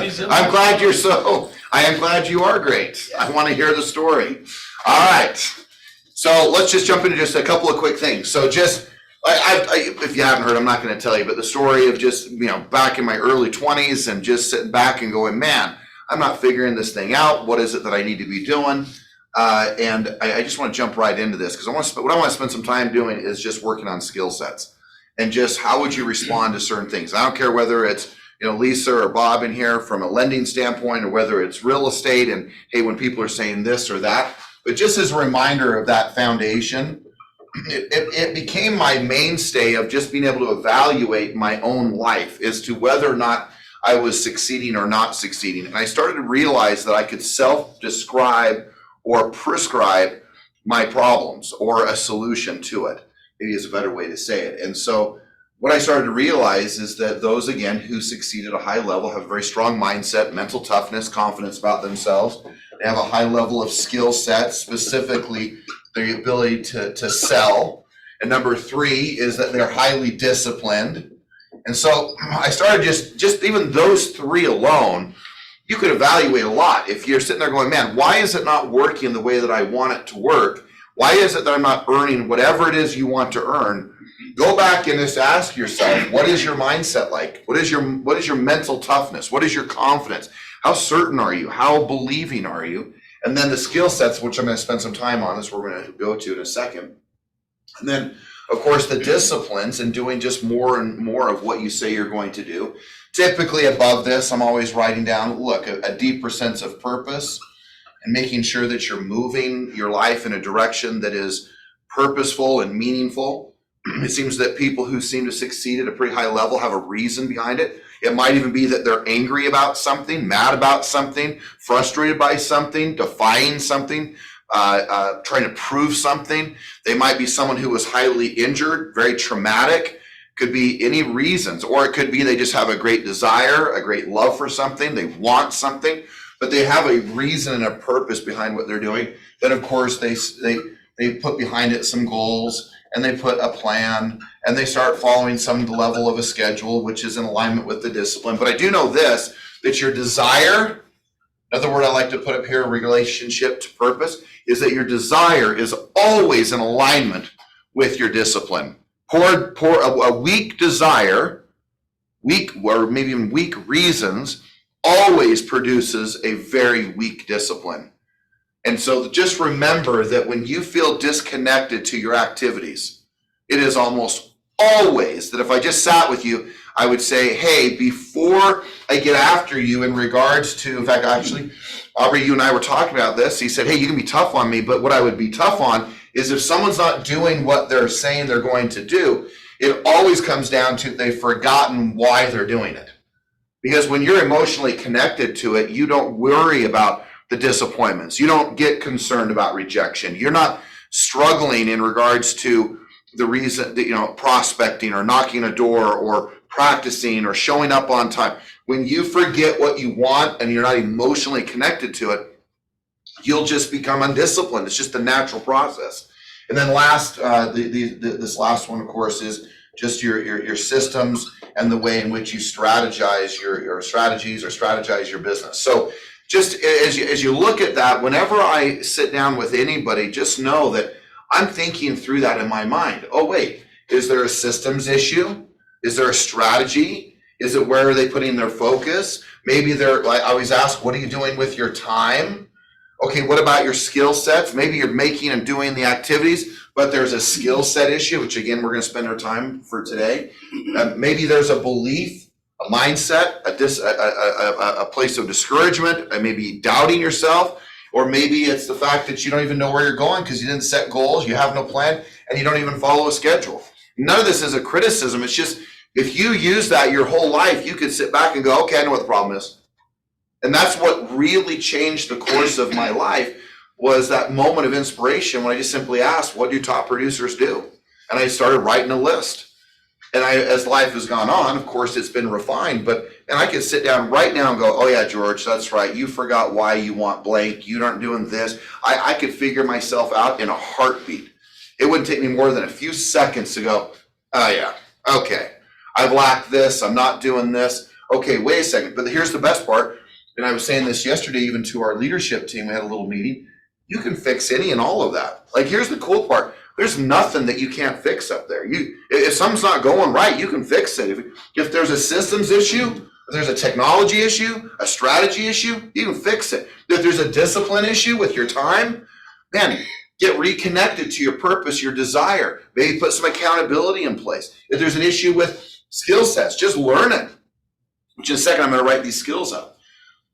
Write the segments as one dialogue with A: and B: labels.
A: I'm glad you're I am glad you are great. I want to hear the story. All right. So let's just jump into just a couple of quick things. So just, if you haven't heard, I'm not going to tell you, but the story of just, back in my early 20s and just sitting back and going, man, I'm not figuring this thing out. What is it that I need to be doing? And I just want to jump right into this because what I want to spend some time doing is just working on skill sets and just how would you respond to certain things. I don't care whether it's Lisa or Bob in here from a lending standpoint, or whether it's real estate and hey, when people are saying this or that, but just as a reminder of that foundation, it became my mainstay of just being able to evaluate my own life as to whether or not I was succeeding or not succeeding. And I started to realize that I could self-describe or prescribe my problems or a solution to it. Maybe is a better way to say it. And so what I started to realize is that those, again, who succeed at a high level have a very strong mindset, mental toughness, confidence about themselves. They have a high level of skill set, specifically the ability to sell. And number 3 is that they're highly disciplined. And so I started just even those 3 alone, you could evaluate a lot. If you're sitting there going, man, why is it not working the way that I want it to work? Why is it that I'm not earning whatever it is you want to earn? Go back and just ask yourself, what is your mindset like? What is your mental toughness? What is your confidence? How certain are you? How believing are you? And then the skill sets, which I'm going to spend some time on, this we're going to go to in a second. And then, of course, the disciplines and doing just more and more of what you say you're going to do. Typically above this, I'm always writing down, look, a deeper sense of purpose and making sure that you're moving your life in a direction that is purposeful and meaningful. It seems that people who seem to succeed at a pretty high level have a reason behind it. It might even be that they're angry about something, mad about something, frustrated by something, defying something, trying to prove something. They might be someone who was highly injured, very traumatic. Could be any reasons, or it could be they just have a great desire, a great love for something. They want something, but they have a reason and a purpose behind what they're doing. Then, of course, they put behind it some goals, and they put a plan, and they start following some level of a schedule, which is in alignment with the discipline. But I do know this, that your desire, another word I like to put up here, relationship to purpose, is that your desire is always in alignment with your discipline. A weak desire, or maybe even weak reasons, always produces a very weak discipline. And so just remember that when you feel disconnected to your activities, it is almost always that if I just sat with you, I would say, hey, before I get after you in regards to, in fact, actually, Aubrey, you and I were talking about this. He said, hey, you can be tough on me, but what I would be tough on is if someone's not doing what they're saying they're going to do, it always comes down to they've forgotten why they're doing it. Because when you're emotionally connected to it, you don't worry about the disappointments. You don't get concerned about rejection. You're not struggling in regards to the reason that, prospecting or knocking a door or practicing or showing up on time. When you forget what you want and you're not emotionally connected to it, you'll just become undisciplined. It's just a natural process. And then last, this last one, of course, is just your systems and the way in which you strategize your strategies or strategize your business. So just as you look at that, whenever I sit down with anybody, just know that I'm thinking through that in my mind. Oh, wait, is there a systems issue? Is there a strategy? Is it where are they putting their focus? Maybe they're, like I always ask, what are you doing with your time? Okay, what about your skill sets? Maybe you're making and doing the activities, but there's a skill set issue, which again, we're going to spend our time for today. Maybe there's a belief, a mindset, a place of discouragement, maybe doubting yourself, or maybe it's the fact that you don't even know where you're going because you didn't set goals, you have no plan, and you don't even follow a schedule. None of this is a criticism. It's just, if you use that your whole life, you could sit back and go, okay, I know what the problem is. And that's what really changed the course of my life, was that moment of inspiration when I just simply asked, what do top producers do? And I started writing a list. And as life has gone on, of course, it's been refined, and I could sit down right now and go, oh yeah, George, that's right. You forgot why you want blank. You aren't doing this. I could figure myself out in a heartbeat. It wouldn't take me more than a few seconds to go, oh yeah, okay. I've lacked this. I'm not doing this. okay, wait a second, but here's the best part. And I was saying this yesterday, even to our leadership team, we had a little meeting. You can fix any and all of that. Like, here's the cool part. There's nothing that you can't fix up there. If something's not going right, you can fix it. If there's a systems issue, if there's a technology issue, a strategy issue, you can fix it. If there's a discipline issue with your time, man, get reconnected to your purpose, your desire. Maybe put some accountability in place. If there's an issue with skill sets, just learn it. Which in a second, I'm going to write these skills up.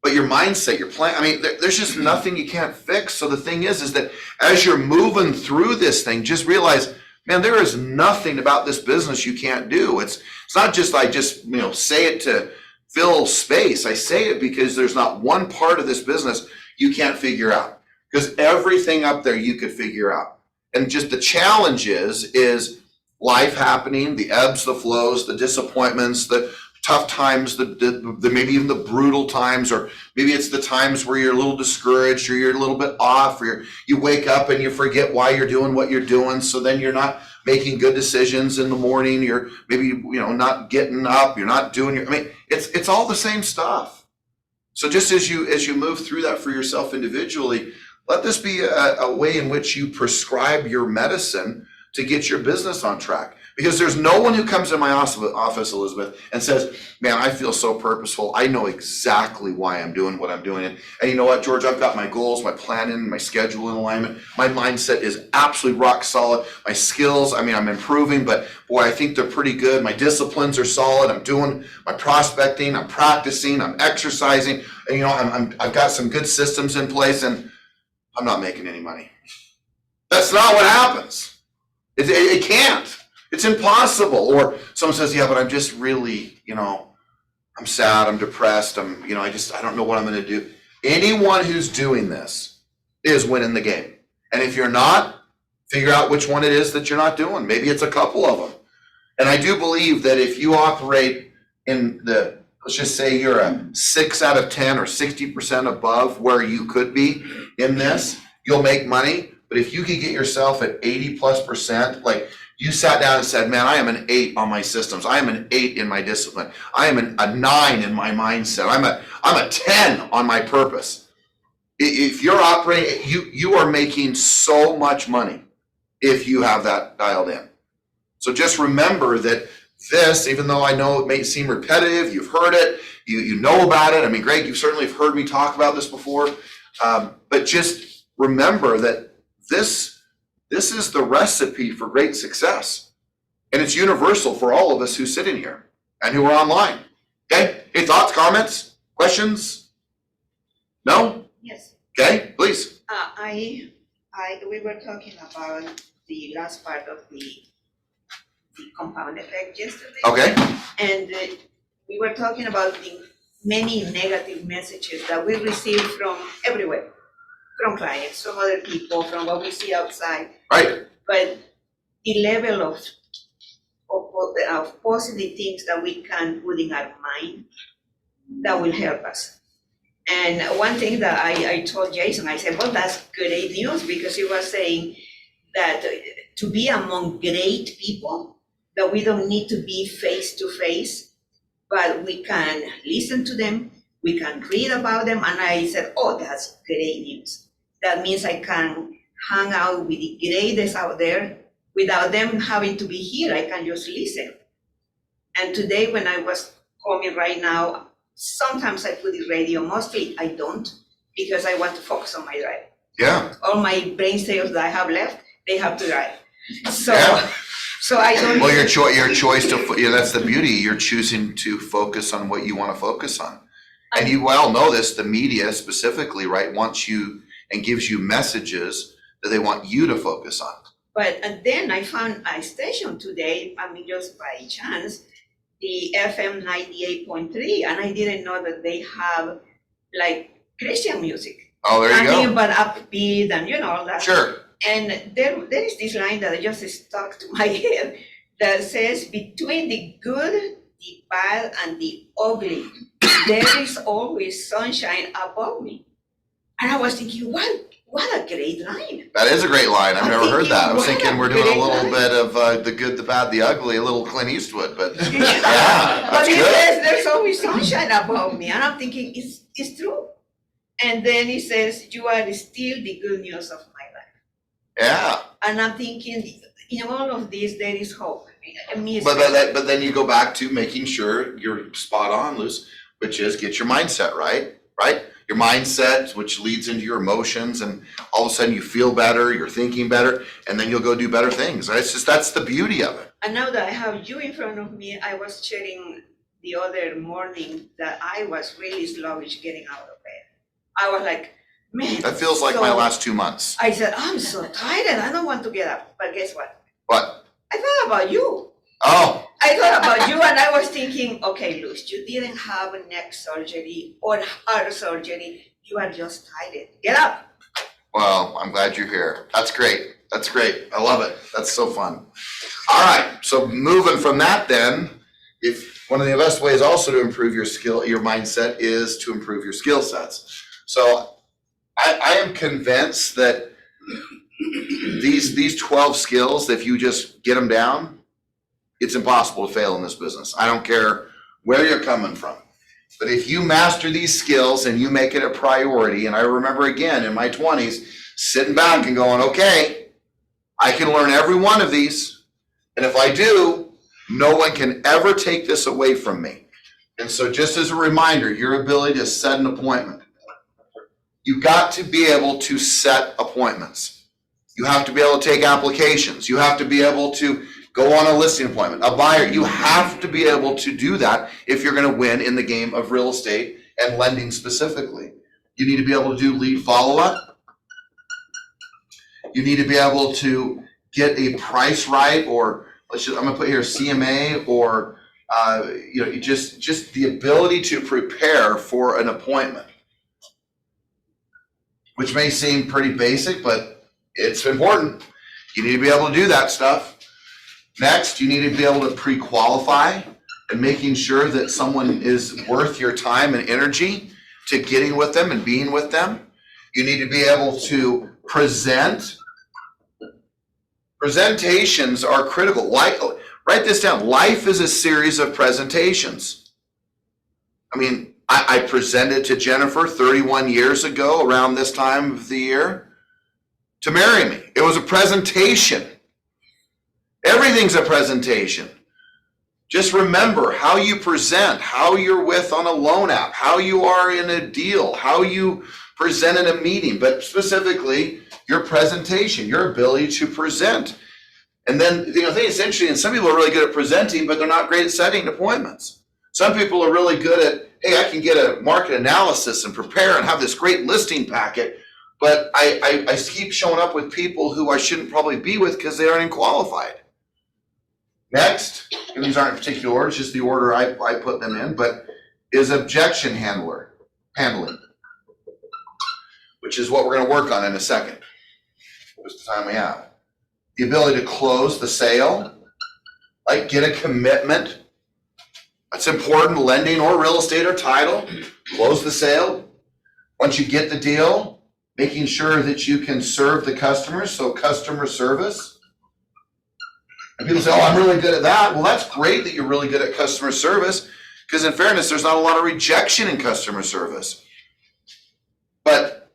A: But your mindset, your plan, I mean, there's just nothing you can't fix. So the thing is that as you're moving through this thing, just realize, man, there is nothing about this business you can't do. It's not just I just, say it to fill space. I say it because there's not one part of this business you can't figure out. Because everything up there you could figure out. And just the challenge is life happening, the ebbs, the flows, the disappointments, the tough times, the maybe even the brutal times, or maybe it's the times where you're a little discouraged or you're a little bit off, or you wake up and you forget why you're doing what you're doing. So then you're not making good decisions in the morning. You're maybe, not getting up. You're not doing it's all the same stuff. So just as you move through that for yourself individually, let this be a way in which you prescribe your medicine to get your business on track. Because there's no one who comes in my office, Elizabeth, and says, man, I feel so purposeful. I know exactly why I'm doing what I'm doing. And you know what, George, I've got my goals, my planning, my schedule in alignment. My mindset is absolutely rock solid. My skills, I'm improving, but boy, I think they're pretty good. My disciplines are solid. I'm doing my prospecting, I'm practicing, I'm exercising, and I've got some good systems in place, and I'm not making any money. That's not what happens. It can't. It's impossible. Or someone says, yeah, but I'm just really, I'm sad, I'm depressed, I don't know what I'm going to do. Anyone who's doing this is winning the game. And if you're not, figure out which one it is that you're not doing. Maybe it's a couple of them. And I do believe that if you operate in let's just say you're a 6 out of 10 or 60% above where you could be in this, you'll make money. But if you could get yourself at 80+%, like you sat down and said, man, I am an 8 on my systems. I am an 8 in my discipline. I am a 9 in my mindset. I'm a 10 on my purpose. If you're operating, you are making so much money if you have that dialed in. So just remember that this, even though I know it may seem repetitive, you've heard it, you know about it. I mean, Greg, you certainly have heard me talk about this before, but just remember that this is the recipe for great success. And it's universal for all of us who sit in here and who are online. Okay? Any thoughts, comments, questions? No?
B: Yes.
A: Okay, please.
B: We were talking about the last part of the compound effect yesterday.
A: Okay.
B: And we were talking about the many negative messages that we receive from everywhere, from clients, from other people, from what we see outside.
A: Right.
B: But the level of positive things that we can put in our mind that will help us. And one thing that I told Jason, I said, well, that's great news, because he was saying that to be among great people, that we don't need to be face to face, but we can listen to them, we can read about them. And I said, oh, that's great news. That means I can hang out with the greatest out there without them having to be here. I can just listen. And today when I was coming right now, sometimes I put the radio, mostly I don't, because I want to focus on my drive.
A: Yeah.
B: All my brain cells that I have left, they have to drive. So,
A: Yeah.
B: so I don't.
A: Well, your choice that's the beauty. You're choosing to focus on what you want to focus on. And you well know this, the media specifically, right, wants you and gives you messages that they want you to focus on.
B: And then I found a station today, just by chance, the FM 98.3, and I didn't know that they have like Christian music.
A: Oh, there you go.
B: But upbeat and all that.
A: Sure.
B: And there is this line that just stuck to my head that says, between the good, the bad, and the ugly, there is always sunshine above me. And I was thinking, what a great line.
A: That is a great line. I've
B: I'm
A: never heard that. I was
B: thinking,
A: thinking we're
B: what a
A: doing a
B: great
A: little
B: line.
A: bit of the good, the bad, the ugly, a little Clint Eastwood, but
B: But
A: that's
B: he
A: good.
B: says there's always sunshine about me, and I'm thinking it's true. And then he says, you are still the good news of my life.
A: Yeah.
B: And I'm thinking, in all of this, there is hope. I mean,
A: But then you go back to making sure you're spot on, Luz, which is get your mindset right? Your mindset, which leads into your emotions, and all of a sudden you feel better, you're thinking better, and then you'll go do better things. Right? It's just, that's the beauty of it.
B: And now that I have you in front of me, I was sharing the other morning that I was really sluggish getting out of bed. I was like, man.
A: That feels like my last 2 months.
B: I said, I'm so tired and I don't want to get up. But guess what?
A: What?
B: I thought about you.
A: Oh,
B: I thought about you and I was thinking, okay, Luz, you didn't have a neck surgery or heart surgery. You are just tired. Get up.
A: well, I'm glad you're here. That's great. That's great. I love it. That's so fun. All right. So moving from that then, if one of the best ways also to improve your skill, your mindset is to improve your skill sets. So I am convinced that these 12 skills, if you just get them down, it's impossible to fail in this business. I don't care where you're coming from. But if you master these skills and you make it a priority, and I remember again in my 20s, sitting back and going, okay, I can learn every one of these. And if I do, no one can ever take this away from me. And so just as a reminder, your ability to set an appointment. You got to be able to set appointments. You have to be able to take applications. You have to be able to go on a listing appointment, a buyer. You have to be able to do that if you're going to win in the game of real estate and lending specifically. You need to be able to do lead follow-up. You need to be able to get a price right, or I'm going to put here CMA, or just the ability to prepare for an appointment, which may seem pretty basic, but it's important. You need to be able to do that stuff. Next, you need to be able to pre-qualify and making sure that someone is worth your time and energy to getting with them and being with them. You need to be able to present. Presentations are critical. Write this down. Life is a series of presentations. I mean, I presented to Jennifer 31 years ago around this time of the year to marry me. It was a presentation. Everything's a presentation. Just remember how you present, how you're with on a loan app, how you are in a deal, how you present in a meeting, but specifically your presentation, your ability to present. And then, I think it's interesting, and some people are really good at presenting, but they're not great at setting appointments. Some people are really good at, hey, I can get a market analysis and prepare and have this great listing packet, but I keep showing up with people who I shouldn't probably be with because they aren't qualified. Next, and these aren't in particular order, it's just the order I put them in, but is objection handling, which is what we're going to work on in a second. Just the time we have. The ability to close the sale, like get a commitment. That's important, lending or real estate or title. Close the sale. Once you get the deal, making sure that you can serve the customers, so customer service. And people say, oh, I'm really good at that. Well, that's great that you're really good at customer service, because in fairness, there's not a lot of rejection in customer service. But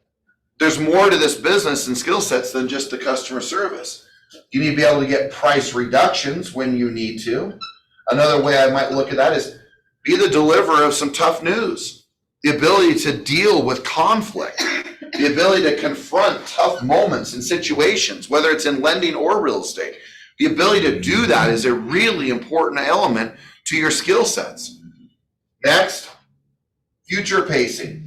A: there's more to this business and skill sets than just the customer service. You need to be able to get price reductions when you need to. Another way I might look at that is be the deliverer of some tough news. The ability to deal with conflict. The ability to confront tough moments and situations, whether it's in lending or real estate. The ability to do that is a really important element to your skill sets. Next, future pacing.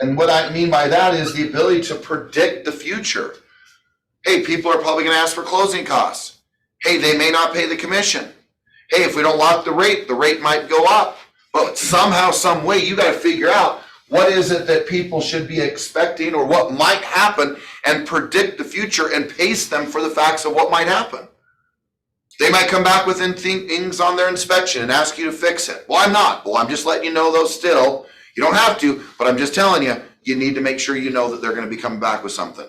A: And what I mean by that is the ability to predict the future. Hey, people are probably going to ask for closing costs. Hey, they may not pay the commission. Hey, if we don't lock the rate might go up. But somehow, some way, you got to figure out what is it that people should be expecting or what might happen, and predict the future and pace them for the facts of what might happen. They might come back with things on their inspection and ask you to fix it. Well, I'm not. Well, I'm just letting you know those still. You don't have to, but I'm just telling you, you need to make sure you know that they're going to be coming back with something.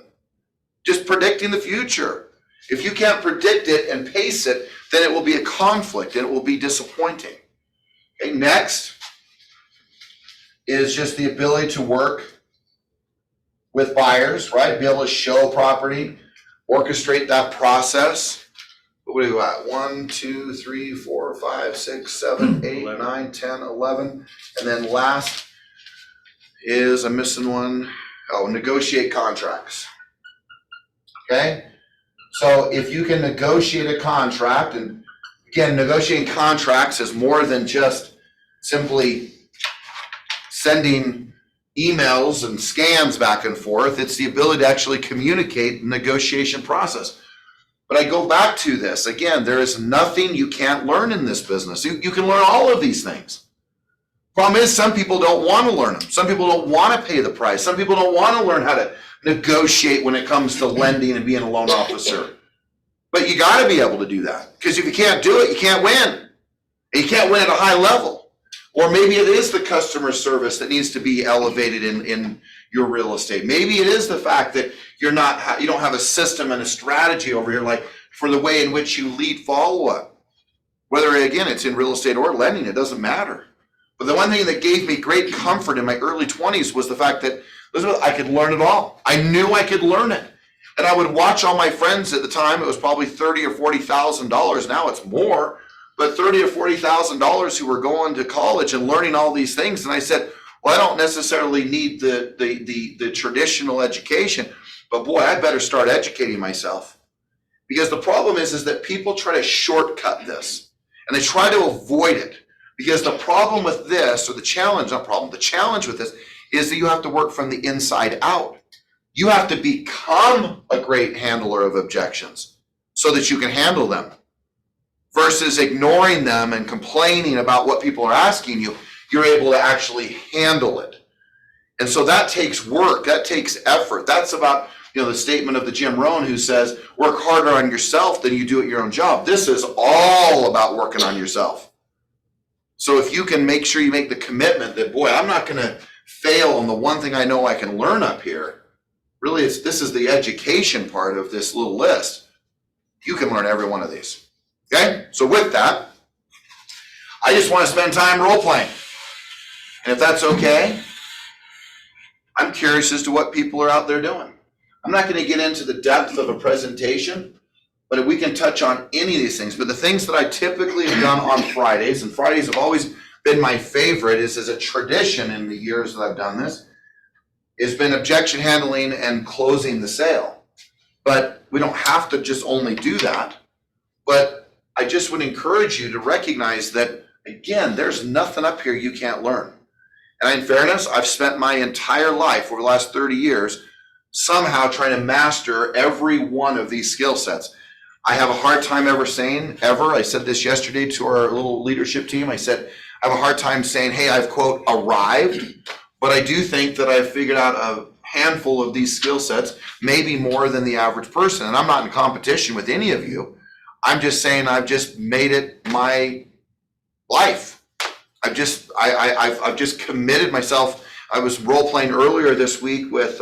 A: Just predicting the future. If you can't predict it and pace it, then it will be a conflict and it will be disappointing. Okay, next is just the ability to work with buyers, right? Be able to show property, orchestrate that process. What do we got? 1, 2, 3, 4, 5, 6, 7, 8, 9, 10, 11. And then last is, I'm missing one. Oh, negotiate contracts. Okay? So if you can negotiate a contract, and again, negotiating contracts is more than just simply sending emails and scans back and forth. It's the ability to actually communicate the negotiation process. But I go back to this. Again, there is nothing you can't learn in this business. You can learn all of these things. Problem is, some people don't want to learn them. Some people don't want to pay the price. Some people don't want to learn how to negotiate when it comes to lending and being a loan officer. But you got to be able to do that. Because if you can't do it, you can't win. And you can't win at a high level. Or maybe it is the customer service that needs to be elevated in your real estate. Maybe it is the fact that you don't have a system and a strategy over here, like for the way in which you lead follow-up. Whether, again, it's in real estate or lending, it doesn't matter. But the one thing that gave me great comfort in my early 20s was the fact that, Elizabeth, I could learn it all. I knew I could learn it. And I would watch all my friends at the time. It was probably $30,000 or $40,000. Now it's more. But $30,000 or $40,000 who were going to college and learning all these things. And I said, well, I don't necessarily need the traditional education, but boy, I better start educating myself. Because the problem is that people try to shortcut this and they try to avoid it. Because the problem with this, or the challenge with this is that you have to work from the inside out. You have to become a great handler of objections so that you can handle them. Versus ignoring them and complaining about what people are asking you, you're able to actually handle it. And so that takes work, that takes effort. That's about, the statement of the Jim Rohn who says, work harder on yourself than you do at your own job. This is all about working on yourself. So if you can make sure you make the commitment that, boy, I'm not going to fail on the one thing I know I can learn up here. Really, this is the education part of this little list. You can learn every one of these. Okay, so with that, I just want to spend time role playing. And if that's okay, I'm curious as to what people are out there doing. I'm not going to get into the depth of a presentation, but if we can touch on any of these things. But the things that I typically have done on Fridays, and Fridays have always been my favorite, is as a tradition in the years that I've done this, has been objection handling and closing the sale. But we don't have to just only do that. But I just would encourage you to recognize that, again, there's nothing up here you can't learn. And in fairness, I've spent my entire life over the last 30 years somehow trying to master every one of these skill sets. I have a hard time I said this yesterday to our little leadership team. I said, I have a hard time saying, hey, I've, quote, arrived. But I do think that I've figured out a handful of these skill sets, maybe more than the average person. And I'm not in competition with any of you. I'm just saying I've just made it my life. I've just committed myself. I was role playing earlier this week with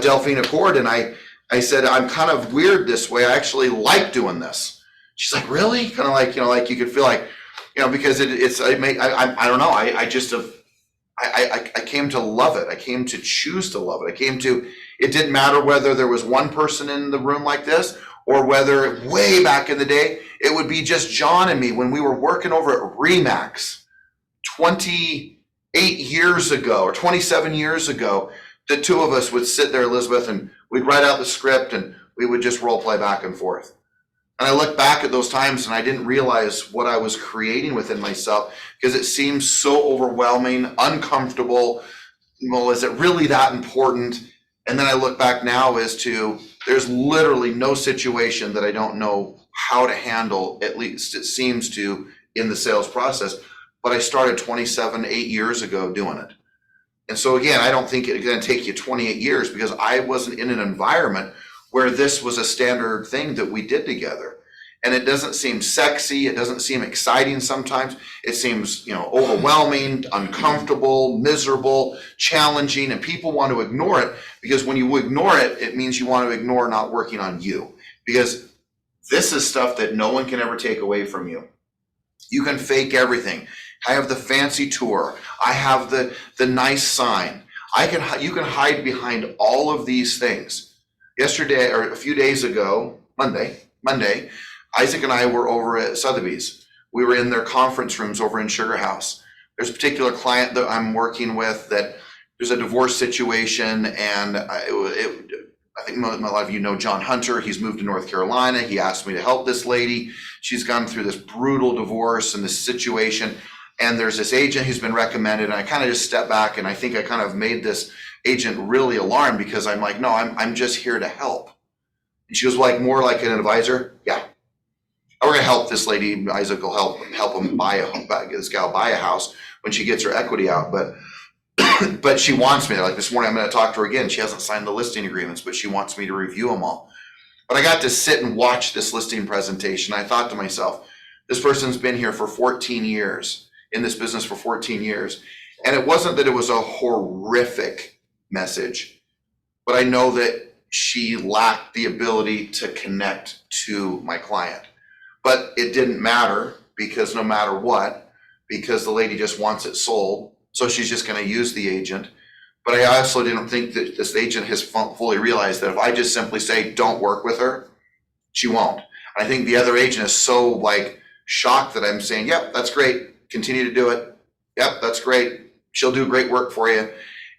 A: Delphine Accord, and I said I'm kind of weird this way. I actually like doing this. She's like, really? Kind of like like you could feel like because I don't know. I came to love it. I came to choose to love it. It didn't matter whether there was one person in the room like this, or whether way back in the day, it would be just John and me when we were working over at Remax 28 years ago or 27 years ago. The two of us would sit there, Elizabeth, and we'd write out the script and we would just role play back and forth. And I look back at those times and I didn't realize what I was creating within myself because it seems so overwhelming, uncomfortable. Well, is it really that important? And then I look back now as to there's literally no situation that I don't know how to handle, at least it seems to, in the sales process. But I started 8 years ago doing it. And so again, I don't think it's going to take you 28 years because I wasn't in an environment where this was a standard thing that we did together. and it doesn't seem sexy, it doesn't seem exciting sometimes. It seems, overwhelming, uncomfortable, miserable, challenging, and people want to ignore it because when you ignore it, it means you want to ignore not working on you. Because this is stuff that no one can ever take away from you. You can fake everything. I have the fancy tour. I have the nice sign. You can hide behind all of these things. Yesterday, or a few days ago, Monday, Isaac and I were over at Sotheby's. We were in their conference rooms over in Sugar House. There's a particular client that I'm working with that there's a divorce situation, and I think a lot of you know John Hunter. He's moved to North Carolina. He asked me to help this lady. She's gone through this brutal divorce and this situation. And there's this agent who's been recommended. And I kind of just stepped back, and I think I kind of made this agent really alarmed because I'm like, no, I'm just here to help. And she was like, more like an advisor. Yeah. We're going to help this lady. Isaac will help him get this gal buy a house when she gets her equity out. But she wants me. Like this morning, I'm going to talk to her again. She hasn't signed the listing agreements, but she wants me to review them all. But I got to sit and watch this listing presentation. I thought to myself, this person's been here for 14 years, in this business for 14 years. And it wasn't that it was a horrific message, but I know that she lacked the ability to connect to my client. But it didn't matter because no matter what, because the lady just wants it sold. So she's just going to use the agent. But I also didn't think that this agent has fully realized that if I just simply say, don't work with her, she won't. I think the other agent is so like shocked that I'm saying, yep, that's great. Continue to do it. Yep, that's great. She'll do great work for you.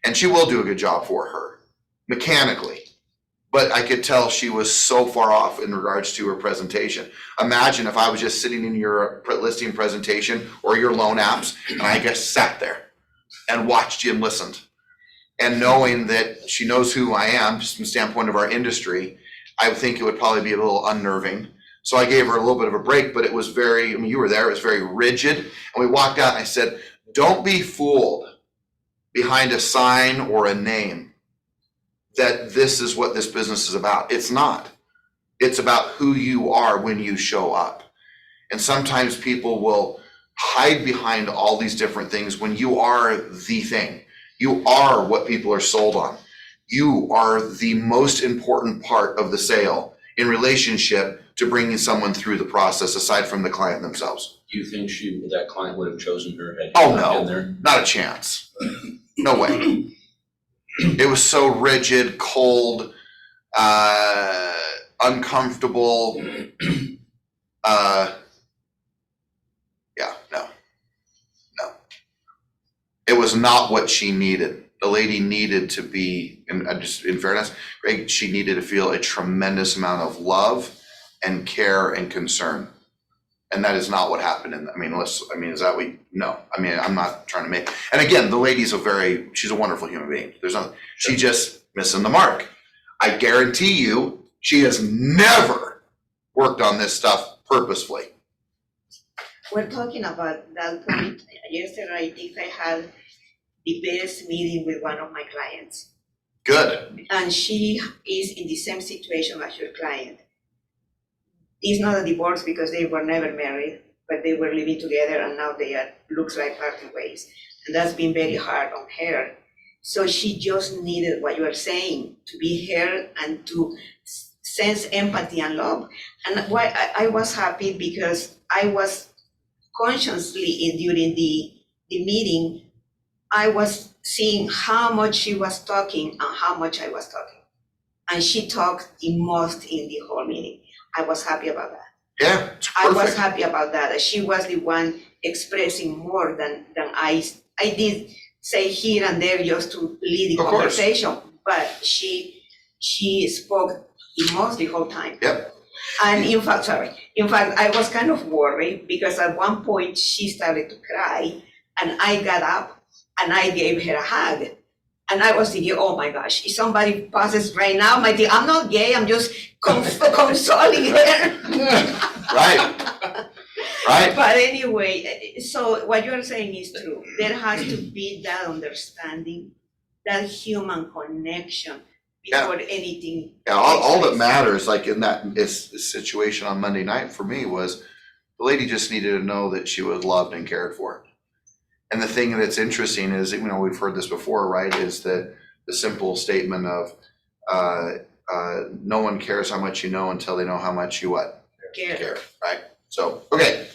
A: And she will do a good job for her mechanically. But I could tell she was so far off in regards to her presentation. Imagine if I was just sitting in your listing presentation or your loan apps and I just sat there and watched you and listened. And knowing that she knows who I am, just from the standpoint of our industry, I would think it would probably be a little unnerving. So I gave her a little bit of a break, but it was you were there, it was very rigid. And we walked out and I said, don't be fooled behind a sign or a name that this is what this business is about. It's not. It's about who you are when you show up. And sometimes people will hide behind all these different things when you are the thing. You are what people are sold on. You are the most important part of the sale in relationship to bringing someone through the process aside from the client themselves.
C: Do you think that client would have chosen her had
A: Oh
C: you not been
A: no,
C: there?
A: not a chance. No way. It was so rigid, cold, uncomfortable. No. It was not what she needed. The lady needed to be, and just in fairness, Greg, she needed to feel a tremendous amount of love and care and concern. And that is not what happened. Is that no. I'm not trying to make, and again, the lady's she's a wonderful human being. She just missing the mark. I guarantee you, she has never worked on this stuff purposefully.
B: We're talking about that point. Yesterday, I think I had the best meeting with one of my clients.
A: Good.
B: And she is in the same situation as your client. It's not a divorce because they were never married, but they were living together and now they looks like parting ways. And that's been very hard on her. So she just needed what you are saying, to be heard and to sense empathy and love. And why I was happy because I was consciously during the meeting, I was seeing how much she was talking and how much I was talking. And she talked the most in the whole meeting. I was happy about that.
A: Yeah, it's perfect.
B: I was happy about that. She was the one expressing more than I did say here and there just to lead the conversation. But she spoke the most the whole time.
A: Yep.
B: And in fact, I was kind of worried because at one point she started to cry and I got up and I gave her a hug. And I was thinking, oh my gosh, if somebody passes right now, I'm not gay, I'm just consoling her.
A: Right.
B: But anyway, so what you are saying is true. There has to be that understanding, that human connection
A: Yeah.
B: before anything.
A: Yeah, all that
B: takes place.
A: matters, like in that situation on Monday night for me was the lady just needed to know that she was loved and cared for. And the thing that's interesting is, we've heard this before, right? Is that the simple statement of no one cares how much you know until they know how much you what? Care, right? So, okay.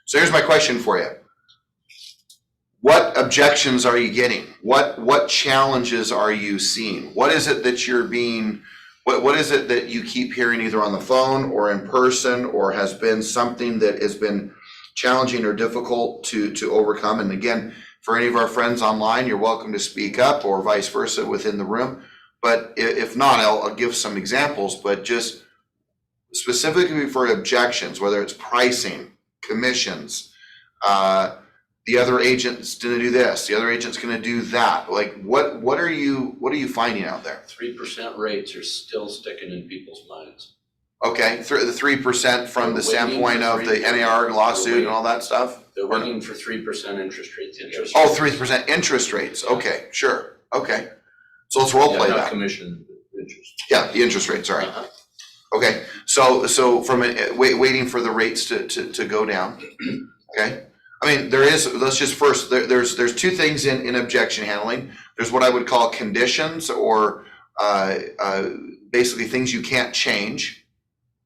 A: So here's my question for you. What objections are you getting? What challenges are you seeing? What is it that you're being, what is it that you keep hearing either on the phone or in person, or has been something that has been challenging or difficult to overcome? And again, for any of our friends online, you're welcome to speak up, or vice versa within the room. But if not, I'll give some examples, but just specifically for objections, whether it's pricing, commissions, the other agent's gonna do this, the other agent's gonna do that. Like, what are you finding out there?
C: 3% rates are still sticking in people's minds.
A: Okay, the 3% from the
C: They're
A: standpoint
C: waiting
A: of
C: for
A: the
C: 3%.
A: NAR lawsuit
C: They're
A: and all that stuff?
C: They're waiting for 3% interest rates.
A: Oh, 3% interest rates, okay, sure, okay. So let's role play
C: Not
A: that.
C: commission, interest.
A: Yeah, the interest rate, sorry.
C: Uh-huh.
A: Okay, so from waiting for the rates to go down, okay? I mean, let's just first, there's two things in objection handling. There's what I would call conditions, or basically things you can't change.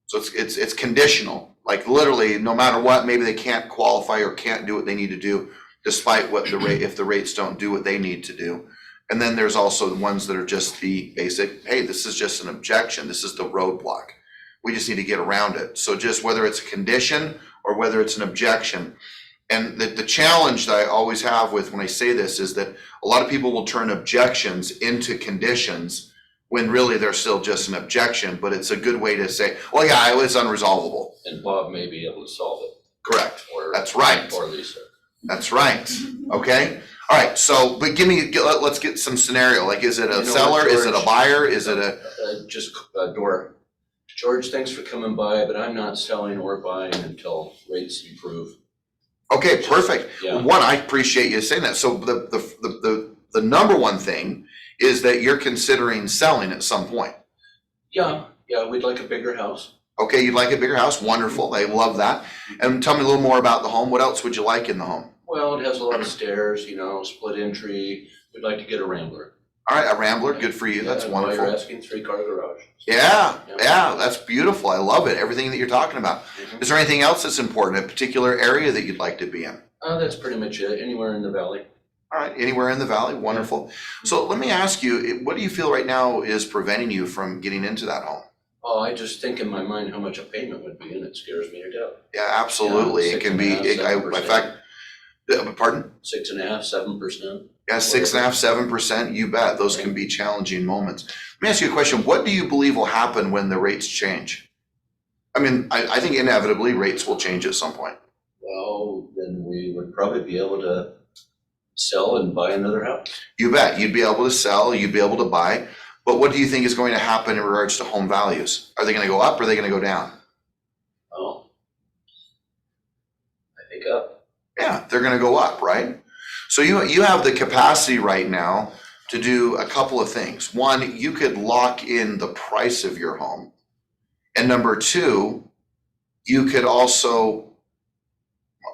A: So it's conditional, like literally no matter what, maybe they can't qualify or can't do what they need to do despite what the rate, if the rates don't do what they need to do. And then there's also the ones that are just the basic, hey, this is just an objection, this is the roadblock. We just need to get around it. So just whether it's a condition or whether it's an objection. And the challenge that I always have with when I say this is that a lot of people will turn objections into conditions when really they're still just an objection, but it's a good way to say, well, yeah, it's unresolvable.
C: And Bob may be able to solve it.
A: Correct.
C: Or
A: That's right.
C: Or Lisa.
A: That's right. Okay. All right. So, but let's get some scenario. Like, is it a seller?
C: George,
A: Is it a buyer? Is it a?
C: Just a door. George, thanks for coming by, but I'm not selling or buying until rates improve.
A: Okay, perfect.
C: Yeah.
A: One, I appreciate you saying that. So the number one thing is that you're considering selling at some point.
C: Yeah, we'd like a bigger house.
A: Okay, you'd like a bigger house. Wonderful. I love that. And tell me a little more about the home. What else would you like in the home?
C: Well, it has a lot of stairs, split entry. We'd like to get a Rambler.
A: All right, a Rambler. Good for you. That's
C: Yeah, while
A: wonderful.
C: you're asking, 3-car garage.
A: Yeah, that's beautiful. I love it. Everything that you're talking about.
C: Mhm.
A: Is there anything else that's important? A particular area that you'd like to be in?
C: That's pretty much it. Anywhere in the valley.
A: All right, anywhere in the valley, wonderful. So let me ask you, what do you feel right now is preventing you from getting into that home?
C: Oh, I just think in my mind how much a payment would be, and it scares me to death.
A: Yeah, absolutely.
C: Yeah,
A: It can be,
C: 6.5%,
A: in fact, pardon?
C: 6.5%, 7%.
A: Yeah, 6.5%, 7%, you bet. Those can be challenging moments. Let me ask you a question. What do you believe will happen when the rates change? I mean, I think inevitably rates will change at some point.
C: Well, then we would probably be able to sell and buy another house.
A: You bet. You'd be able to sell, you'd be able to buy. But what do you think is going to happen in regards to home values? Are they going to go up or are they going to go down?
C: Oh, I think up.
A: Yeah, they're going to go up, right? So you have the capacity right now to do a couple of things. One, you could lock in the price of your home. And number two, you could also,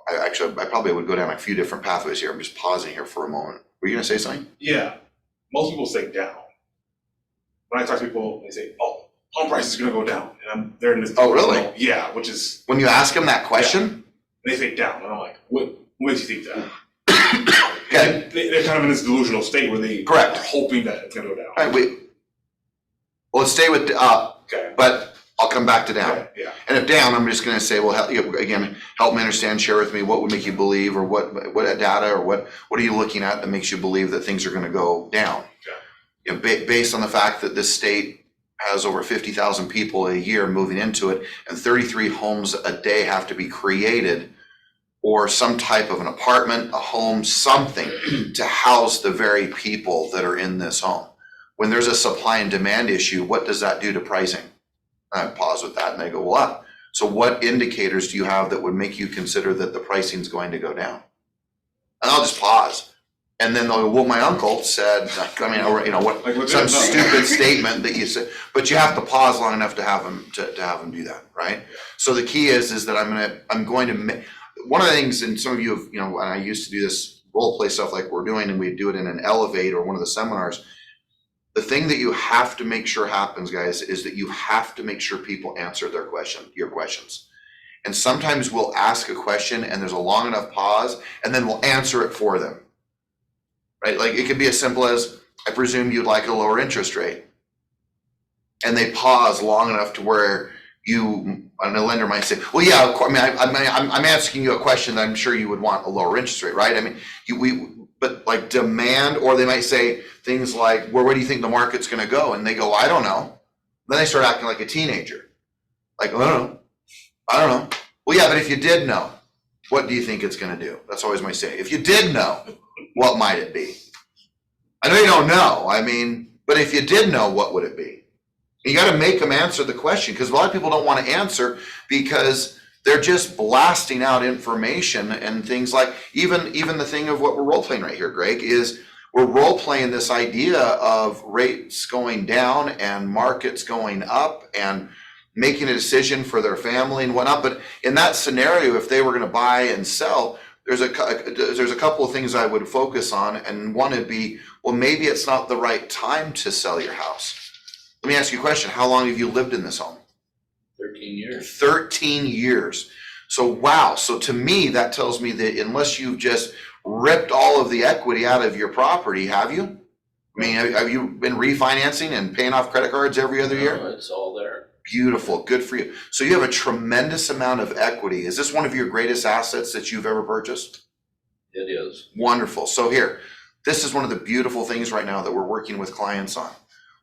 A: I probably would go down a few different pathways here. I'm just pausing here for a moment. Were you going to say something?
D: Yeah, most people say down. When I talk to people, they say, "Oh, home price is going to go down," and they're in this.
A: Oh, really?
D: Yeah, which is
A: When you ask them that question?
D: and they say down, and I'm like, "What makes you think that?"
A: Okay.
D: They're kind of in this delusional state where they
A: Correct.
D: are hoping that it's going to go down.
A: All right, well, let's stay with up,
D: Okay.
A: but I'll come back to down.
D: Okay, yeah.
A: And if down, I'm just going to say, well, again, help me understand, share with me what would make you believe, or what data, or what are you looking at that makes you believe that things are going to go down? Based on the fact that this state has over 50,000 people a year moving into it, and 33 homes a day have to be created, or some type of an apartment, a home, something to house the very people that are in this home. When there's a supply and demand issue, what does that do to pricing? I pause with that and I go, well, up. So what indicators do you have that would make you consider that the pricing is going to go down? And I'll just pause. And then they'll go, well, my uncle said, I mean, or, you know, what,
D: Like,
A: some
D: no.
A: stupid statement that you said, but you have to pause long enough to have them, to have them do that, right? So the key is that I'm going to, one of the things, and some of you have, you know, and I used to do this role play stuff like we're doing, and we do it in an Elevate or one of the seminars. The thing that you have to make sure happens, guys, is that you have to make sure people answer your questions. And sometimes we'll ask a question and there's a long enough pause, and then we'll answer it for them. Right? Like it could be as simple as, I presume you'd like a lower interest rate. And they pause long enough to where a lender might say, well, yeah, of course, I'm asking you a question that I'm sure you would want a lower interest rate, right? I mean, but like demand, or they might say things like, well, where do you think the market's gonna go? And they go, I don't know. Then they start acting like a teenager. Like, I don't know. Well, yeah, but if you did know, what do you think it's gonna do? That's always my say. If you did know, what might it be? I know you don't know, I mean, but if you did know, what would it be? You got to make them answer the question, because a lot of people don't want to answer because they're just blasting out information and things like, even the thing of what we're role playing right here, Greg, is we're role playing this idea of rates going down and markets going up and making a decision for their family and whatnot. But in that scenario, if they were going to buy and sell, there's a couple of things I would focus on, and one would be, well, maybe it's not the right time to sell your house. Let me ask you a question. How long have you lived in this home?
C: 13 years.
A: 13 years. So wow. So to me, that tells me that unless you've just ripped all of the equity out of your property, have you? I mean, have you been refinancing and paying off credit cards every other year?
C: No, it's all there.
A: Beautiful. Good for you. So you have a tremendous amount of equity. Is this one of your greatest assets that you've ever purchased?
C: It is.
A: Wonderful. So here, this is one of the beautiful things right now that we're working with clients on.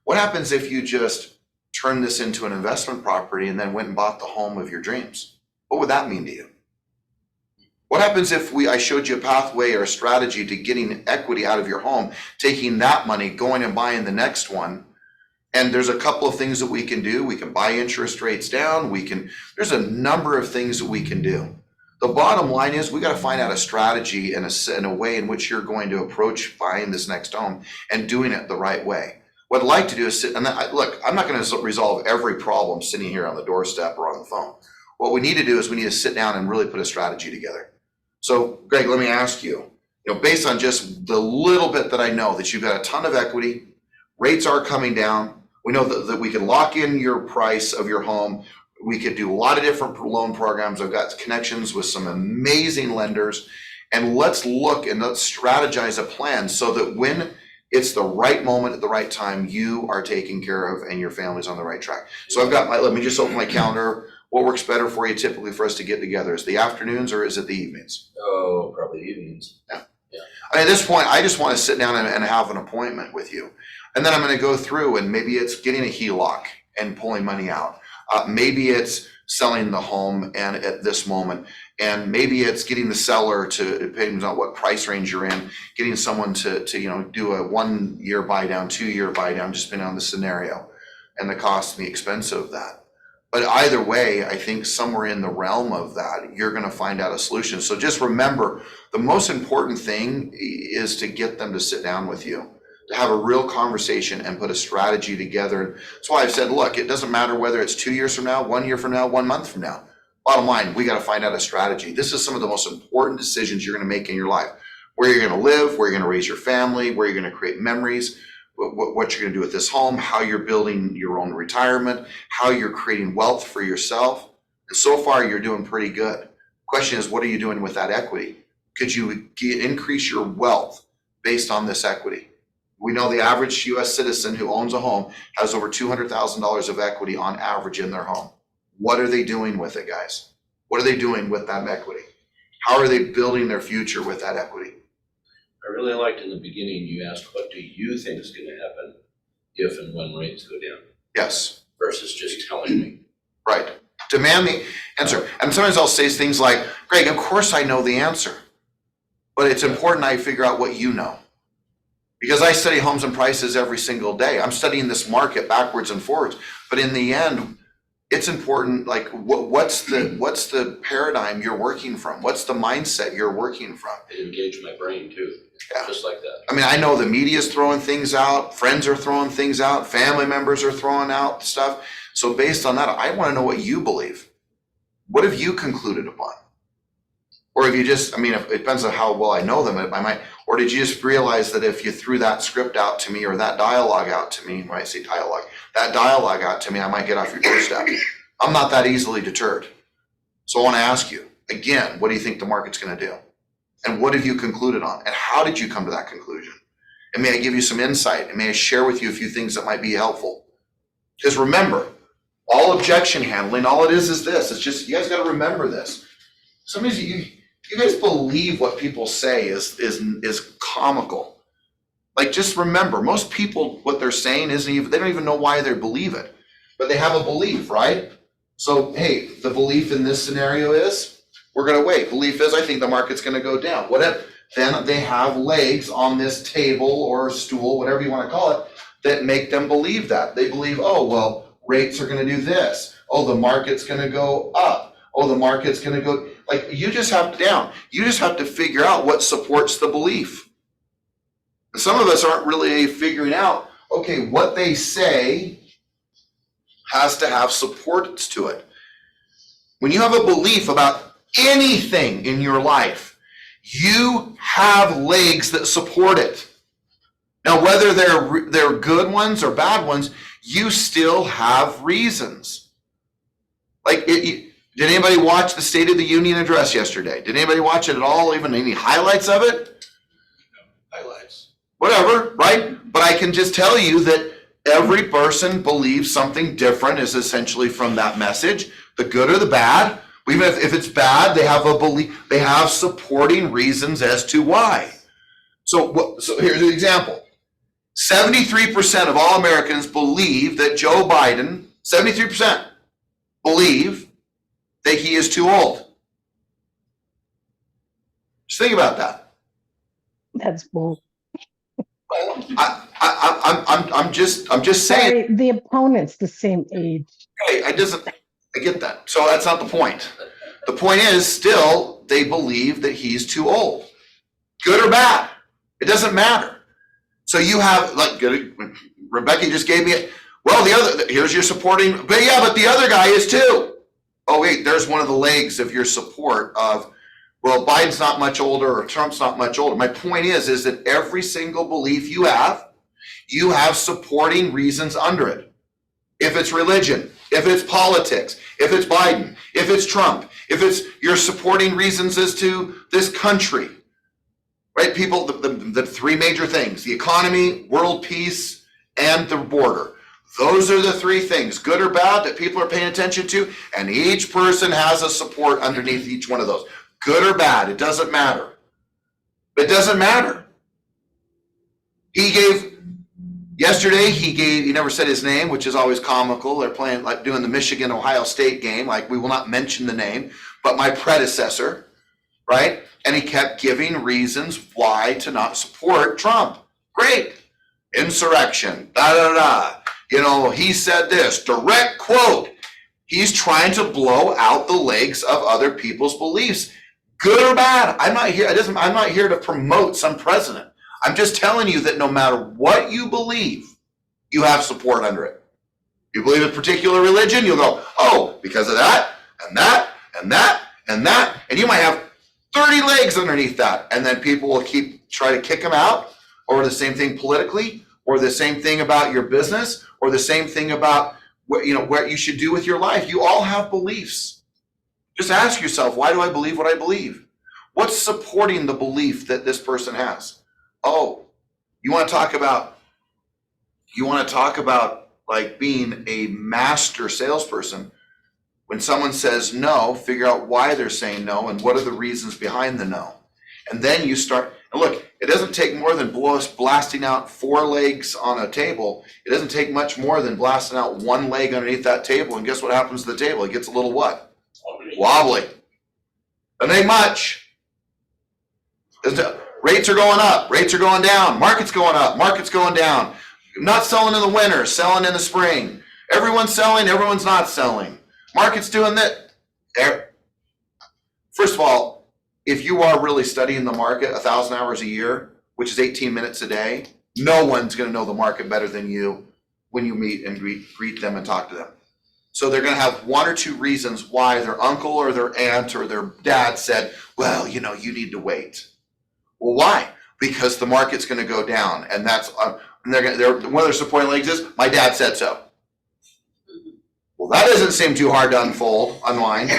A: What happens if you just turn this into an investment property and then went and bought the home of your dreams? What would that mean to you? What happens if I showed you a pathway or a strategy to getting equity out of your home, taking that money, going and buying the next one? And there's a couple of things that we can do. We can buy interest rates down. There's a number of things that we can do. The bottom line is we got to find out a strategy and a way in which you're going to approach buying this next home and doing it the right way. What I'd like to do is sit, and look, I'm not going to resolve every problem sitting here on the doorstep or on the phone. What we need to do is we need to sit down and really put a strategy together. So, Greg, let me ask you, based on just the little bit that I know, that you've got a ton of equity, rates are coming down. We know that we can lock in your price of your home. We could do a lot of different loan programs. I've got connections with some amazing lenders. And let's look and let's strategize a plan so that when it's the right moment at the right time, you are taken care of and your family's on the right track. So let me just open my calendar. What works better for you typically for us to get together? Is it the afternoons or is it the evenings?
C: Oh, probably evenings.
A: Yeah. I mean, at this point, I just want to sit down and have an appointment with you. And then I'm going to go through, and maybe it's getting a HELOC and pulling money out. Maybe it's selling the home and at this moment, and maybe it's getting the seller to, depending on what price range you're in, getting someone to do a 1 year buy down, 2 year buy down, just depending on the scenario and the cost and the expense of that. But either way, I think somewhere in the realm of that, you're going to find out a solution. So just remember, the most important thing is to get them to sit down with you, to have a real conversation and put a strategy together. That's why I've said, look, it doesn't matter whether it's 2 years from now, 1 year from now, 1 month from now. Bottom line, we got to find out a strategy. This is some of the most important decisions you're going to make in your life. Where you're going to live, where you're going to raise your family, where you're going to create memories, what you're going to do with this home, how you're building your own retirement, how you're creating wealth for yourself. And so far, you're doing pretty good. Question is, what are you doing with that equity? Could you increase your wealth based on this equity? We know the average U.S. citizen who owns a home has over $200,000 of equity on average in their home. What are they doing with it, guys? What are they doing with that equity? How are they building their future with that equity?
C: I really liked in the beginning, you asked, what do you think is going to happen if and when rates go down?
A: Yes.
C: Versus just telling me.
A: Right. Demand the answer. And sometimes I'll say things like, Greg, of course I know the answer, but it's important I figure out what you know. Because I study homes and prices every single day. I'm studying this market backwards and forwards. But in the end, it's important, like, what's the paradigm you're working from? What's the mindset you're working from?
C: It engaged my brain too,
A: Yeah.
C: just like that.
A: I mean, I know the media's throwing things out, friends are throwing things out, family members are throwing out stuff. So based on that, I want to know what you believe. What have you concluded upon? Or if you just, I mean, it depends on how well I know them, I might, or did you just realize that if you threw that script out to me or that dialogue out to me, when I say dialogue, that dialogue out to me, I might get off your doorstep. I'm not that easily deterred. So I want to ask you, again, what do you think the market's going to do? And what have you concluded on? And how did you come to that conclusion? And may I give you some insight? And may I share with you a few things that might be helpful? Because remember, all objection handling, all it is this. It's just, you guys got to remember this. Sometimes you guys believe what people say is comical. Like, just remember, most people, what they're saying isn't even, they don't even know why they believe it, but they have a belief, right? So, hey, the belief in this scenario is, we're gonna wait. Belief is, I think the market's gonna go down. Whatever, then they have legs on this table or stool, whatever you wanna call it, that make them believe that. They believe, oh, well, rates are gonna do this. Oh, the market's gonna go up. Oh, the market's gonna go, like, you just have to figure out what supports the belief. And some of us aren't really figuring out, okay, what they say has to have supports to it. When you have a belief about anything in your life, you have legs that support it. Now, whether they're good ones or bad ones, you still have reasons. Like, did anybody watch the State of the Union address yesterday? Did anybody watch it at all, even any highlights of it?
C: Highlights.
A: Whatever, right? But I can just tell you that every person believes something different is essentially from that message, the good or the bad. Even if it's bad, they have a belief, they have supporting reasons as to why. So here's an example. 73% of all Americans believe that Joe Biden, 73% believe that he is too old. Just think about that.
E: That's bull.
A: I'm just saying.
E: Sorry, the opponent's the same age.
A: Hey, I get that. So that's not the point. The point is still they believe that he's too old. Good or bad, it doesn't matter. So you have, like, Rebecca just gave me it. Well, here's your supporting, but the other guy is too. Oh wait, there's one of the legs of your support of, well, Biden's not much older or Trump's not much older. My point is that every single belief you have supporting reasons under it. If it's religion, if it's politics, if it's Biden, if it's Trump, if it's your supporting reasons as to this country, right? People, the three major things, the economy, world peace, and the border. Those are the three things, good or bad, that people are paying attention to, and each person has a support underneath each one of those. Good or bad, it doesn't matter. It doesn't matter. Yesterday, he never said his name, which is always comical. They're playing, like, doing the Michigan-Ohio State game, like, we will not mention the name, but my predecessor, right? And he kept giving reasons why to not support Trump. Great. Insurrection, da-da-da. He said this, direct quote. He's trying to blow out the legs of other people's beliefs. Good or bad, I'm not here to promote some president. I'm just telling you that no matter what you believe, you have support under it. You believe a particular religion, you'll go, oh, because of that, and that, and that, and that, and you might have 30 legs underneath that, and then people will try to kick them out, or the same thing politically, or the same thing about your business, or the same thing about what you should do with your life. You all have beliefs. Just ask yourself, why do I believe what I believe? What's supporting the belief that this person has? Oh, you want to talk about like being a master salesperson. When someone says no, figure out why they're saying no and what are the reasons behind the no. And then you start, and look, it doesn't take more than blasting out 4 legs on a table. It doesn't take much more than blasting out 1 leg underneath that table. And guess what happens to the table? It gets a little what? Wobbly. Doesn't take much. Rates are going up, rates are going down, market's going up, market's going down. Not selling in the winter, selling in the spring. Everyone's selling, everyone's not selling. Market's doing that. First of all, if you are really studying the market 1,000 hours a year, which is 18 minutes a day, no one's going to know the market better than you when you meet and greet them and talk to them. So they're going to have one or two reasons why their uncle or their aunt or their dad said, well, you need to wait. Well, why? Because the market's going to go down, and that's and one of their supporting legs is my dad said so. Well, that doesn't seem too hard to unwind,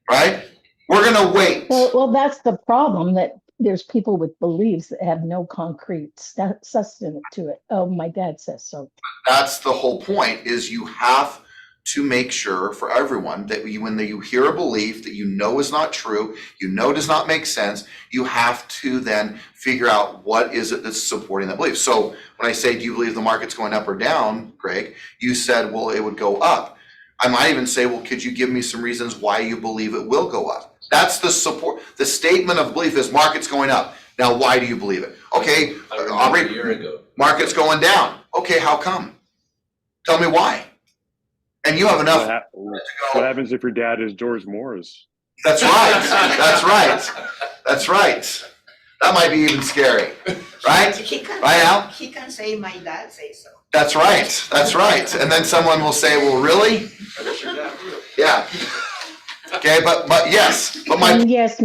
A: right? We're going to wait.
E: Well, that's the problem, that there's people with beliefs that have no concrete sustenance to it. Oh, my dad says so.
A: That's the whole point, is you have to make sure for everyone that when you hear a belief that is not true, does not make sense, you have to then figure out what is it that's supporting that belief. So when I say, do you believe the market's going up or down, Greg, you said, well, it would go up. I might even say, well, could you give me some reasons why you believe it will go up? That's the support. The statement of belief is market's going up. Now, why do you believe it? Okay,
C: I remember
A: Aubrey,
C: a year ago.
A: market's going down. Okay, how come? Tell me why. And you have enough.
F: What happens if your dad is George Morris?
A: That's right. That's right. That's right. That might be even scary, right? Right, Al?
B: He can say, my dad says so.
A: That's right. That's right. And then someone will say, well, really? Yeah. Okay, but yes, but
E: And yes,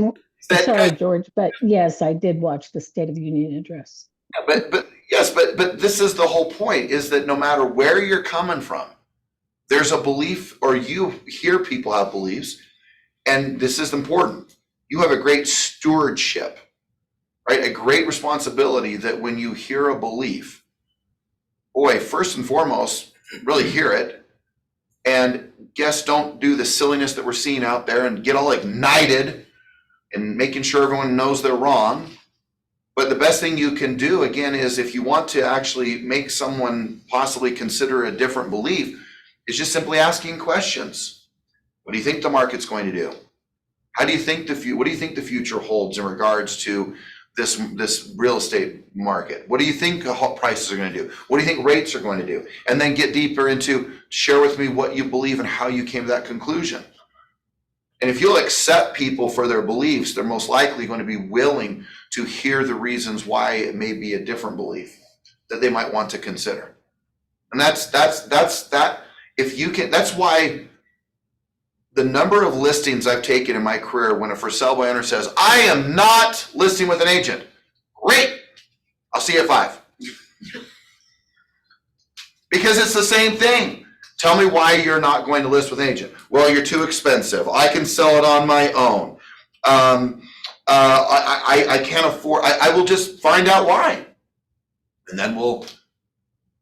A: that-
E: sorry, George, but yes, I did watch the State of Union address.
A: but yes, but this is the whole point, is that no matter where you're coming from, there's a belief, or you hear people have beliefs, and this is important. You have a great stewardship, right? A great responsibility that when you hear a belief, boy, first and foremost, really hear it, and don't do the silliness that we're seeing out there and get all ignited and making sure everyone knows they're wrong. But the best thing you can do, again, is if you want to actually make someone possibly consider a different belief, is just simply asking questions. What do you think the market's going to do? What do you think the future holds in regards to this real estate market? What do you think prices are going to do? What do you think rates are going to do? And then get deeper into, share with me what you believe and how you came to that conclusion. And if you'll accept people for their beliefs, they're most likely going to be willing to hear the reasons why it may be a different belief that they might want to consider. And that's why the number of listings I've taken in my career, when a for sale by owner says, I am not listing with an agent. Great. I'll see you at 5. Because it's the same thing. Tell me why you're not going to list with an agent. Well, you're too expensive. I can sell it on my own. I can't afford, I will just find out why. And then we'll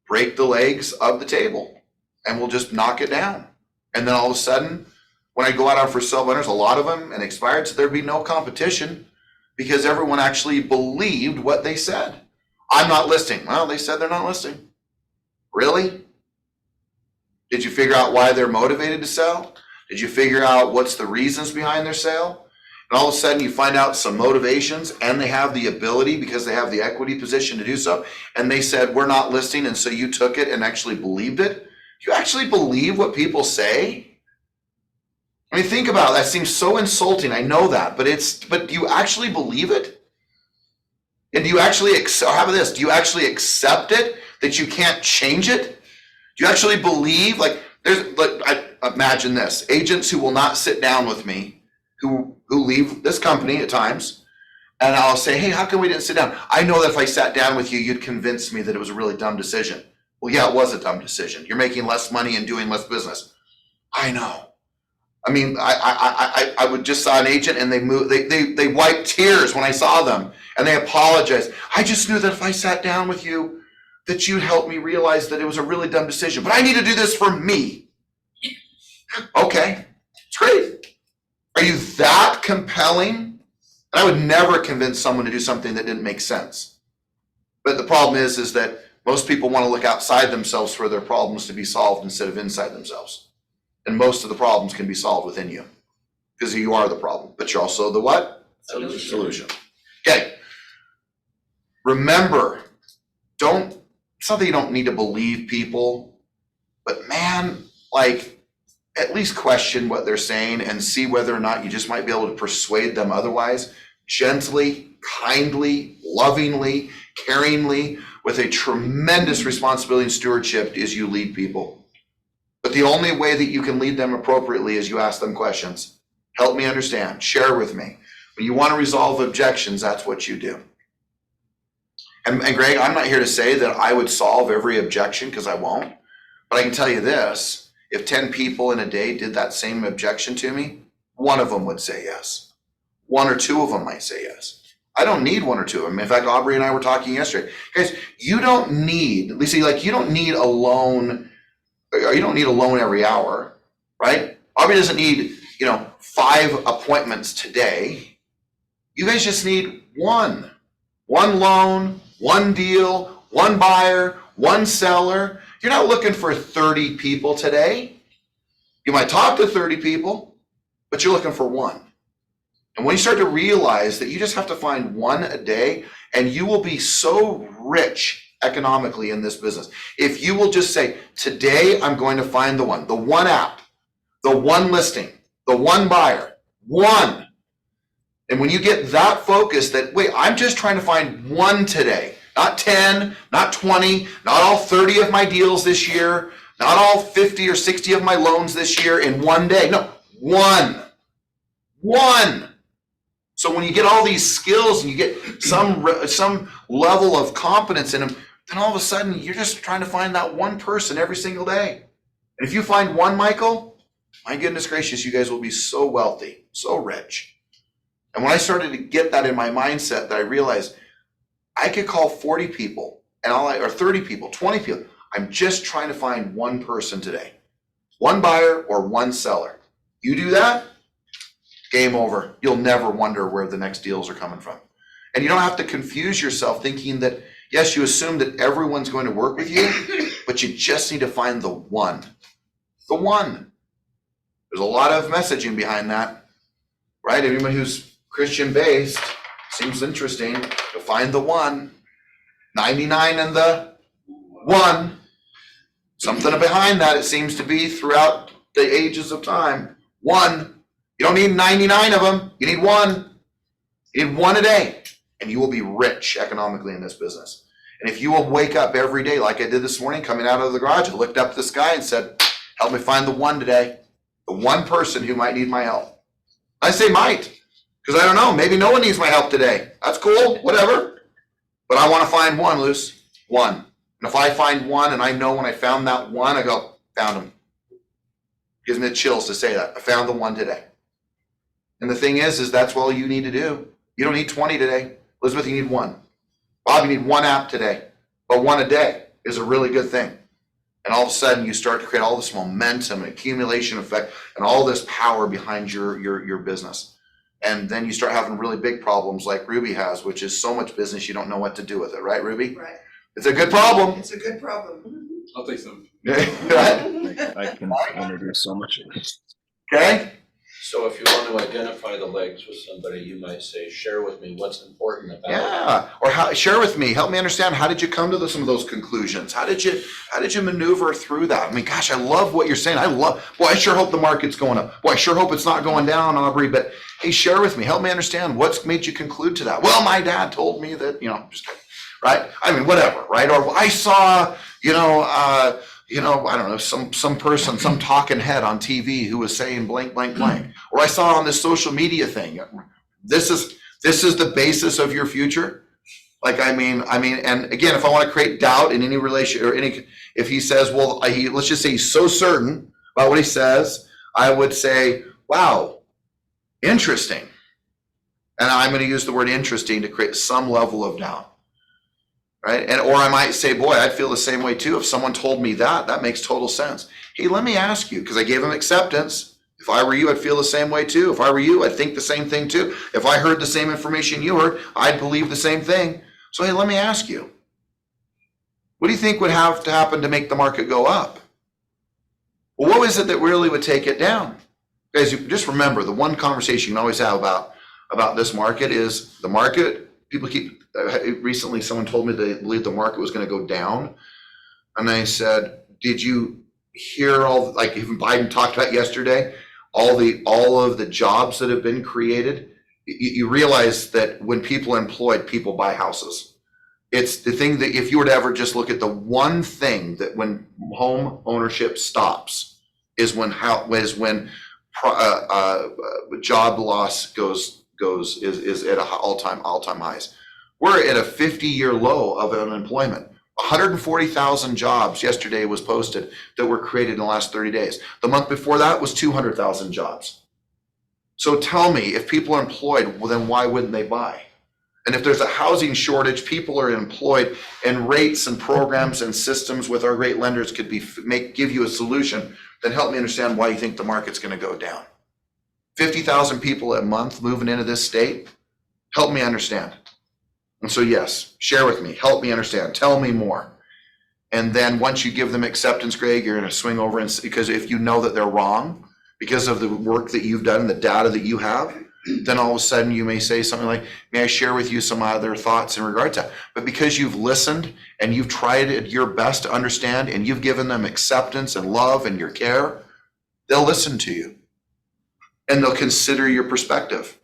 A: break the legs of the table and we'll just knock it down. And then all of a sudden, when I go out on for sale winners, a lot of them and expired, so there'd be no competition because everyone actually believed what they said. I'm not listing. Well, they said they're not listing. Really? Did you figure out why they're motivated to sell? Did you figure out what's the reasons behind their sale? And all of a sudden you find out some motivations, and they have the ability because they have the equity position to do so. And they said, we're not listing. And so you took it and actually believed it. Do you actually believe what people say? I mean, think about it. That seems so insulting. I know that, but do you actually believe it? And do you actually, how about this? Do you actually accept it, that you can't change it? Do you actually believe, imagine this, agents who will not sit down with me, who leave this company at times, and I'll say, hey, how come we didn't sit down? I know that if I sat down with you, you'd convince me that it was a really dumb decision. Well, yeah, it was a dumb decision. You're making less money and doing less business. I know. I mean, I would just saw an agent and they wiped tears when I saw them and they apologized. I just knew that if I sat down with you, that you'd help me realize that it was a really dumb decision, but I need to do this for me. Okay, it's great. Are you that compelling? And I would never convince someone to do something that didn't make sense. But the problem is that most people want to look outside themselves for their problems to be solved instead of inside themselves. And most of the problems can be solved within you because you are the problem, but you're also the what? Solution. Okay. Remember, it's not that you don't need to believe people, but man, at least question what they're saying and see whether or not you just might be able to persuade them otherwise, gently, kindly, lovingly, caringly, with a tremendous responsibility and stewardship as you lead people. But the only way that you can lead them appropriately is you ask them questions. Help me understand, share with me. When you want to resolve objections, that's what you do. And Greg, I'm not here to say that I would solve every objection, because I won't. But I can tell you this, if 10 people in a day did that same objection to me, one of them would say yes. One or two of them might say yes. I don't need one or two of them. In fact, Aubrey and I were talking yesterday. Guys, you don't need, Lisa, like you don't need a loan, or you don't need a loan every hour, right? Aubrey doesn't need, 5 appointments today. You guys just need one loan, one deal, one buyer, one seller. You're not looking for 30 people today. You might talk to 30 people, but you're looking for one. And when you start to realize that you just have to find one a day, and you will be so rich economically in this business. If you will just say, today I'm going to find the one app, the one listing, the one buyer, one. And when you get that focused that, wait, I'm just trying to find one today, not 10, not 20, not all 30 of my deals this year, not all 50 or 60 of my loans this year in one day. No, one. So when you get all these skills and you get some level of confidence in them, then all of a sudden you're just trying to find that one person every single day. And if you find one, Michael, my goodness gracious, you guys will be so wealthy, so rich. And when I started to get that in my mindset, that I realized I could call 40 people or 30 people, 20 people. I'm just trying to find one person today, one buyer or one seller. You do that, game over. You'll never wonder where the next deals are coming from. And you don't have to confuse yourself thinking that, yes, you assume that everyone's going to work with you, but you just need to find the one. The one. There's a lot of messaging behind that, right? Anyone who's Christian based seems interesting to find the one. 99 and the one. Something behind that, it seems to be throughout the ages of time. One. You don't need 99 of them. You need one. You need one a day, and you will be rich economically in this business. And if you will wake up every day like I did this morning, coming out of the garage, I looked up at the sky and said, help me find the one today, the one person who might need my help. I say might, because I don't know, maybe no one needs my help today. That's cool, whatever. But I want to find one, Luce, one. And if I find one and I know when I found that one, I go, found him. Gives me the chills to say that. I found the one today. And the thing is that's all you need to do. You don't need 20 today. Elizabeth, you need one. Bob, you need one app today. But one a day is a really good thing. And all of a sudden you start to create all this momentum and accumulation effect and all this power behind your business. And then you start having really big problems like Ruby has, which is so much business you don't know what to do with it, right, Ruby?
G: Right.
A: It's a good problem.
G: It's a good problem.
D: I'll take some.
A: Right?
F: I can introduce so much.
A: Okay?
C: So if you want to identify the legs with somebody, you might say, share with me what's important about it.
A: Yeah, or share with me. Help me understand. How did you come to some of those conclusions? How did you maneuver through that? I mean, gosh, I love what you're saying. Boy, I sure hope the market's going up. Boy, I sure hope it's not going down, Aubrey. But hey, share with me. Help me understand. What's made you conclude to that? Well, my dad told me that. Just right. I mean, whatever. Right? Or I saw, I don't know, some person, some talking head on TV who was saying blank, blank, blank. Or I saw on this social media thing. This is the basis of your future. Like, I mean, and again, if I want to create doubt in any relation or if he says, well, let's just say he's so certain about what he says, I would say, wow, interesting. And I'm going to use the word interesting to create some level of doubt. Right? Or I might say, boy, I'd feel the same way too. If someone told me that makes total sense. Hey, let me ask you, because I gave him acceptance. If I were you, I'd feel the same way too. If I were you, I'd think the same thing too. If I heard the same information you heard, I'd believe the same thing. So, hey, let me ask you, what do you think would have to happen to make the market go up? Well, what is it that really would take it down? Guys, just remember, the one conversation you can always have about this market is the market. People recently someone told me they believed the market was going to go down. And I said, did you hear all, like even Biden talked about yesterday, all of the jobs that have been created, you realize that when people are employed, people buy houses. It's the thing that if you were to ever just look at the one thing that when home ownership stops is when job loss is at all-time highs. We're at a 50-year low of unemployment. 140,000 jobs yesterday was posted that were created in the last 30 days. The month before that was 200,000 jobs. So tell me, if people are employed, well, then why wouldn't they buy? And if there's a housing shortage, people are employed, and rates and programs and systems with our great lenders could give you a solution, then help me understand why you think the market's going to go down. 50,000 people a month moving into this state, help me understand. And so yes, share with me, help me understand, tell me more. And then once you give them acceptance, Greg, you're going to swing over, and because if you know that they're wrong because of the work that you've done, the data that you have, then all of a sudden you may say something like, may I share with you some other thoughts in regard to that? But because you've listened and you've tried your best to understand and you've given them acceptance and love and your care, they'll listen to you and they'll consider your perspective.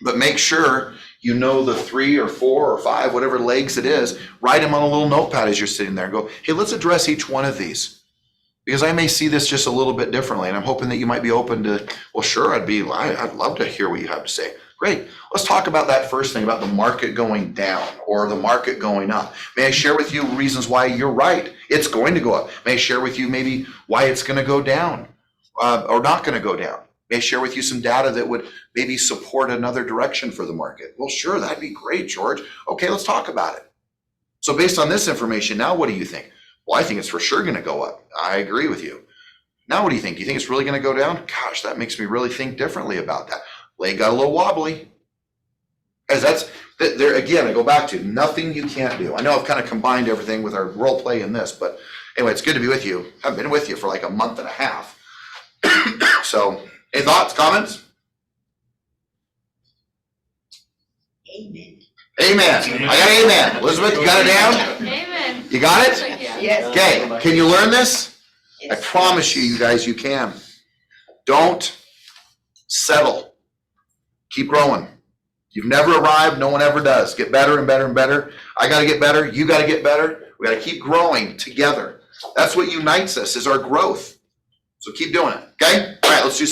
A: But make sure you know the 3 or 4 or 5, whatever legs it is, write them on a little notepad as you're sitting there and go, hey, let's address each one of these. Because I may see this just a little bit differently, and I'm hoping that you might be open to, well, sure, I'd love to hear what you have to say. Great, let's talk about that first thing about the market going down or the market going up. May I share with you reasons why you're right, it's going to go up. May I share with you maybe why it's gonna go down or not gonna go down. May I share with you some data that would maybe support another direction for the market? Well, sure, that'd be great, George. Okay, let's talk about it. So based on this information, now what do you think? Well, I think it's for sure gonna go up. I agree with you. Now what do you think? Do you think it's really gonna go down? Gosh, that makes me really think differently about that. Leg got a little wobbly. As there again, I go back to nothing you can't do. I know I've kind of combined everything with our role play in this, but anyway, it's good to be with you. I've been with you for like a month and a half. So, any thoughts, comments?
B: Amen.
A: Amen. I got amen. Elizabeth, you got it down?
G: Amen.
A: You got it?
B: Yes.
A: Okay, can you learn this? I
B: Yes.
A: promise you guys, you can. Don't settle. Keep growing. You've never arrived, no one ever does. Get better and better and better. I gotta get better, you gotta get better. We gotta keep growing together. That's what unites us, is our growth. So keep doing it, okay? All right, let's do